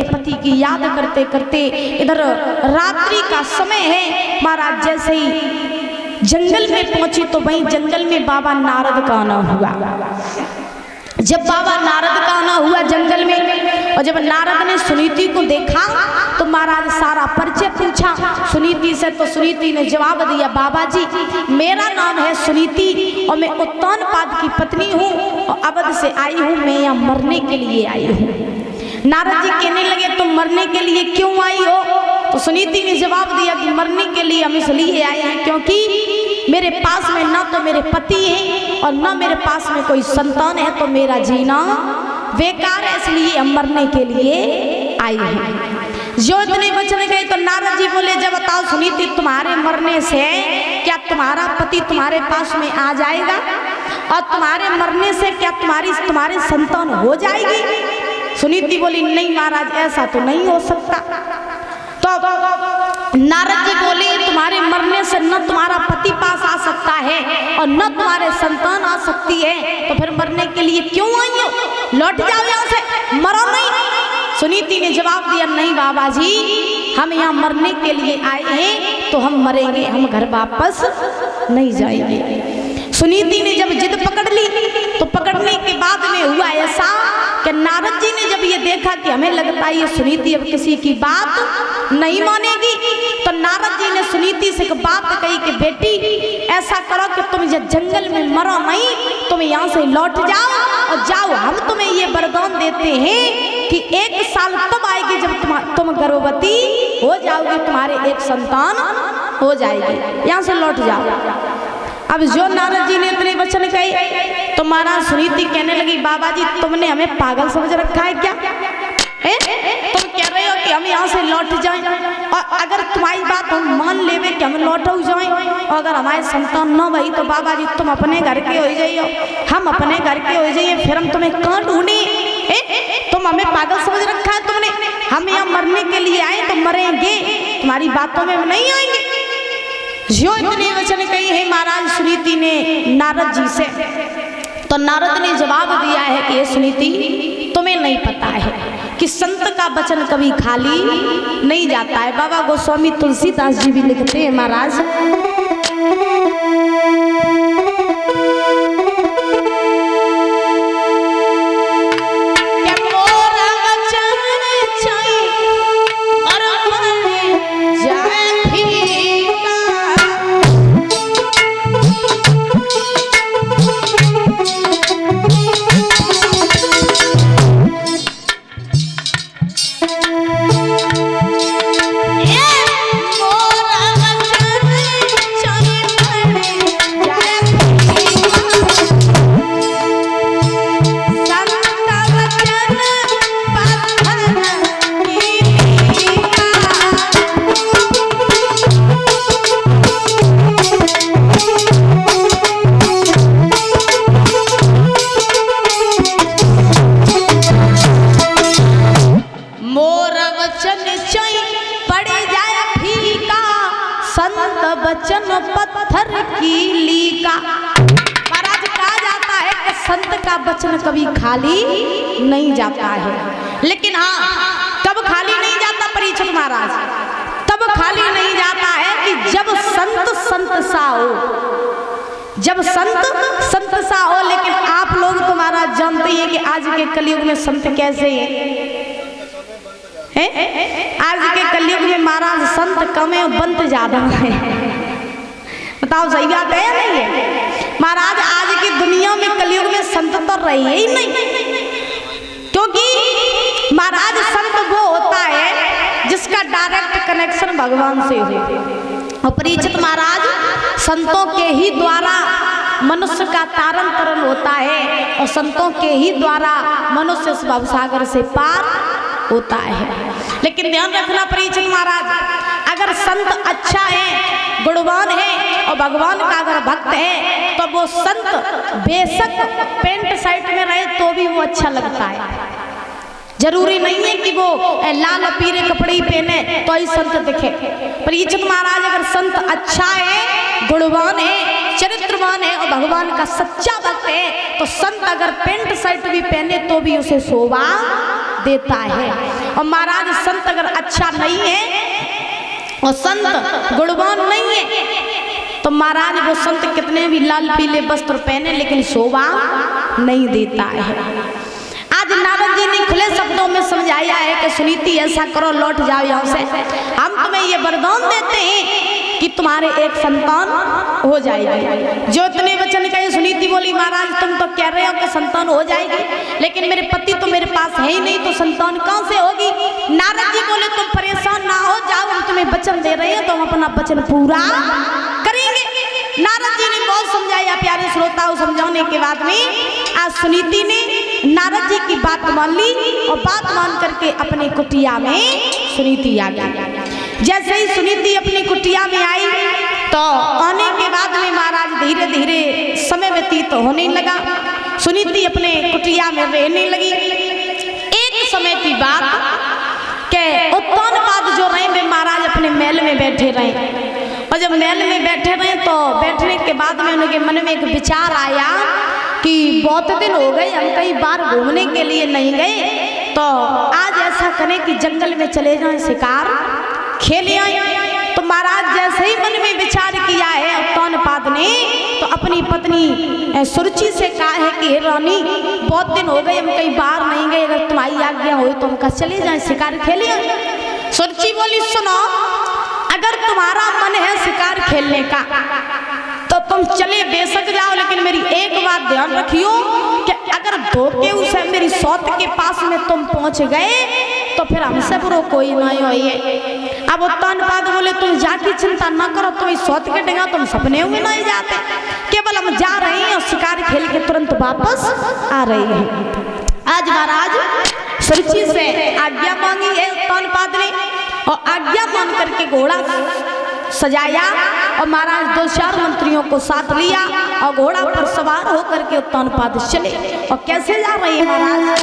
पति की याद करते करते इधर रात्रि का समय है। महाराज जैसे ही जंगल में पहुंचे तो वहीं जंगल में बाबा नारद का आना हुआ। जब बाबा नारद का आना हुआ जंगल में, और जब नारद ने सुनीति को देखा तो महाराज सारा परिचय पूछा सुनीति से। तो सुनीति ने जवाब दिया, बाबा जी मेरा नाम है सुनीति और मैं उत्तानपाद की पत्नी हूँ और अवध से आई हूँ, मैं यहाँ मरने के लिए आई हूँ। नारद जी कहने लगे तुम मरने के लिए क्यों आई हो? तो सुनीति ने जवाब दिया कि मरने के लिए हम इसलिए आए हैं क्योंकि मेरे पास में ना तो मेरे पति हैं और ना मेरे पास में कोई संतान है, तो मेरा जीना बेकार है, इसलिए हम मरने के लिए आए हैं। जो इतने वचन गए तो नारद जी बोले, जब बताओ सुनीति तुम्हारे मरने से क्या तुम्हारा पति तुम्हारे पास में आ जाएगा और तुम्हारे मरने से क्या तुम्हारे संतान हो जाएगी? सुनीति बोली, नहीं महाराज ऐसा तो नहीं हो सकता। तो नारद जी बोले, तुम्हारे मरने से न तुम्हारा पति पास आ सकता है और न तुम्हारे संतान आ सकती है, तो फिर मरने के लिए क्यों आई हो? लौट जाओ यहाँ से, मरो नहीं। सुनीति ने जवाब दिया, नहीं बाबा जी हम यहाँ मरने के लिए आए हैं, तो हम मरेंगे, हम घर वापस नहीं जाएंगे। सुनीति ने जब जिद पकड़ ली तो पकड़ने के बाद में हुआ ऐसा कि नारद जी ने जब ये देखा कि हमें लगता है ये सुनीति अब किसी की बात नहीं मानेगी, तो नारद जी ने सुनीति से एक बात कही कि बेटी ऐसा करो कि तुम जंगल में मरो नहीं, तुम यहाँ से लौट जाओ और जाओ, हम तुम्हें ये वरदान देते हैं कि 1 साल तब आएगी जब तुम गर्भवती हो जाओगे, तुम्हारे एक संतान हो जाएगी, यहाँ से लौट जाओ। अब जो नारद जी ने इतने वचन कहे तो महाराज सुनीति कहने लगी, बाबा जी तुमने हमें पागल समझ रखा है क्या? तुम कह रहे हो कि हम यहाँ से लौट जाएं, और अगर तुम्हारी बात हम मान लेवे कि हम लौट जाएं और अगर हमारे संतान न भई तो बाबा जी तुम अपने घर के हो जाइयो, हम अपने घर के हो जाइए, फिर हम तुम्हें कहाँ ढूंढे? तुम हमें पागल समझ रखा है तुमने, हम यहाँ मरने के लिए आए तो मरेंगे, तुम्हारी बातों में नहीं आएंगे। जो इतने वचन कही है महाराज सुनीति ने नारद जी से, तो नारद ने जवाब दिया है कि ये सुनीति तुम्हें नहीं पता है कि संत का वचन कभी खाली नहीं जाता है। बाबा गोस्वामी तुलसीदास जी भी लिखते हैं महाराज, बचन पत्थर की लीका। महाराज कहा जाता है कि संत का वचन कभी खाली नहीं जाता है, लेकिन हाँ कब खाली नहीं जाता परीक्षित महाराज? तब खाली नहीं जाता है कि जब संत संत सा हो, जब संत संत सा हो। लेकिन आप लोग तो महाराज जानते हैं कि आज के कलयुग में संत कैसे हैं? आज के कलयुग में महाराज संत कम है, बंत ज्यादा है। बताओ सही बात है या नहीं है? महाराज आज की दुनिया में कलयुग में संत तो रही ही नहीं, क्योंकि महाराज संत वो होता है जिसका डायरेक्ट कनेक्शन भगवान से हो। और परीक्षित महाराज संतों के ही द्वारा मनुष्य का तारण तरण होता है और संतों के ही द्वारा मनुष्य इस भवसागर से पार होता है। लेकिन ध्यान रखना परीक्षित महाराज, अगर संत अच्छा है, गुणवान है और भगवान का अगर भक्त है तो वो संत बेशक पेंट शर्ट में रहे तो भी वो अच्छा लगता है। जरूरी नहीं है कि वो लाल और पीले कपड़े ही पहने तो ही संत दिखे। परीक्षित महाराज अगर संत अच्छा है, गुणवान है, चरित्रवान है और भगवान का सच्चा भक्त है तो संत अगर पेंट शर्ट भी पहने तो भी उसे शोभा देता है। और महाराज संत अगर अच्छा नहीं है और संत गुणवान नहीं है तो महाराज वो संत कितने भी लाल पीले वस्त्र पहने लेकिन शोभा नहीं देता है। आज नारद जी ने खुले शब्दों में समझाया है कि सुनीति ऐसा करो, लौट जाओ यहाँ से, हम तुम्हें ये वरदान देते हैं कि तुम्हारे एक संतान हो जाएगी। जो इतने वचन कहे सुनीति बोली महाराज तुम तो कह रहे हो कि संतान हो जाएगी लेकिन मेरे पति तो मेरे पास है ही नहीं तो संतान कहाँ से होगी। नारद जी बोले तुम परेशान ना हो जाओ, हम तुम्हें वचन दे रहे हैं तो हम अपना वचन पूरा करेंगे। नारद जी ने बहुत समझाया प्यारे श्रोताओं, समझाने के बाद में आज सुनीति ने नारद जी की बात मान ली और बात मान करके अपनी कुटिया में सुनीति आ गई। जैसे ही सुनीति अपनी कुटिया में आई तो आने के बाद में महाराज धीरे धीरे समय व्यतीत होने लगा। सुनीति अपने कुटिया में रहने लगी। एक समय की बात के उत्तानपाद जो रहे वे महाराज अपने महल में बैठे रहे और जब महल में बैठे रहे तो बैठने के बाद में उनके मन में एक विचार आया कि बहुत दिन हो गए हम कहीं बाहर घूमने के लिए नहीं गए तो आज ऐसा करें कि जंगल में चले जाएं, शिकार खेले आए। तो महाराज जैसे ही मन में विचार किया है उत्तानपाद ने तो अपनी पत्नी सुरुचि से कहा है कि हे रानी बहुत दिन हो गए हम कहीं बाहर नहीं गए, अगर तुम्हारी आज्ञा हो तो हम कहा चले जाएं, शिकार खेले आए। सुरुचि बोली सुनो, अगर तुम्हारा मन है शिकार खेलने का तो तुम चले बेशक जाओ, लेकिन मेरी एक बात ध्यान रखियो कि अगर धोखे उसे मेरी सौत के पास में तुम पहुंच गए तो फिर हमसे बुरो कोई नहीं होइए। अब उत्तानपाद बोले तुम जाकी चिंता ना करो, तुम इस सौत के डेगा तुम सपने में नहीं जाते, केवल हम जा रहे हैं और शिकार खेल के तुरंत वापस आ रहे हैं। आज महाराज सुरुचि से आज्ञा मांगी है उत्तानपाद ने और आज्ञा मान करके घोड़ा सजाया और महाराज 2-4 मंत्रियों को साथ लिया और घोड़ा पर सवार होकर के उत्तानपाद चले। और कैसे जा रहे हैं महाराज?